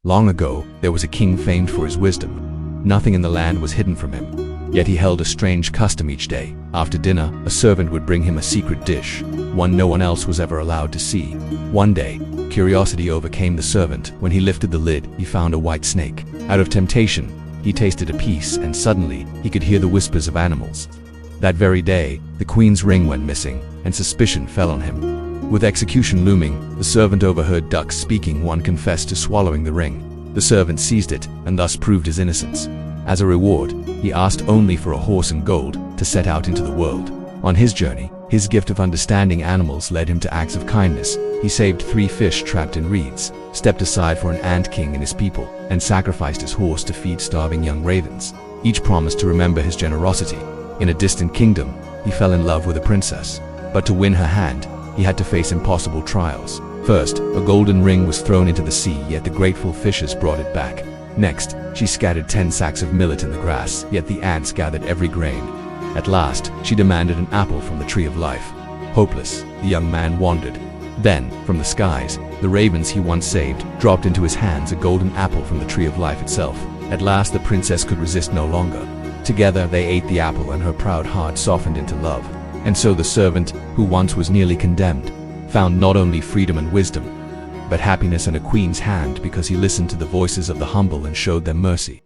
Long ago, there was a king famed for his wisdom. Nothing in the land was hidden from him. Yet he held a strange custom each day. After dinner, a servant would bring him a secret dish, one no one else was ever allowed to see. One day, curiosity overcame the servant. When he lifted the lid, he found a white snake. Out of temptation, he tasted a piece, and suddenly, he could hear the whispers of animals. That very day, the queen's ring went missing, and suspicion fell on him. With execution looming, the servant overheard ducks speaking. One confessed to swallowing the ring. The servant seized it, and thus proved his innocence. As a reward, he asked only for a horse and gold to set out into the world. On his journey, his gift of understanding animals led him to acts of kindness. He saved 3 fish trapped in reeds, stepped aside for an ant king and his people, and sacrificed his horse to feed starving young ravens. Each promised to remember his generosity. In a distant kingdom, he fell in love with a princess. But to win her hand, he had to face impossible trials. First, a golden ring was thrown into the sea, yet the grateful fishes brought it back. Next, she scattered 10 sacks of millet in the grass, yet the ants gathered every grain. At last, she demanded an apple from the tree of life. Hopeless, the young man wandered. Then, from the skies, the ravens he once saved dropped into his hands a golden apple from the tree of life itself. At last, the princess could resist no longer. Together, they ate the apple, and her proud heart softened into love. And so the servant, who once was nearly condemned, found not only freedom and wisdom, but happiness and a queen's hand, because he listened to the voices of the humble and showed them mercy.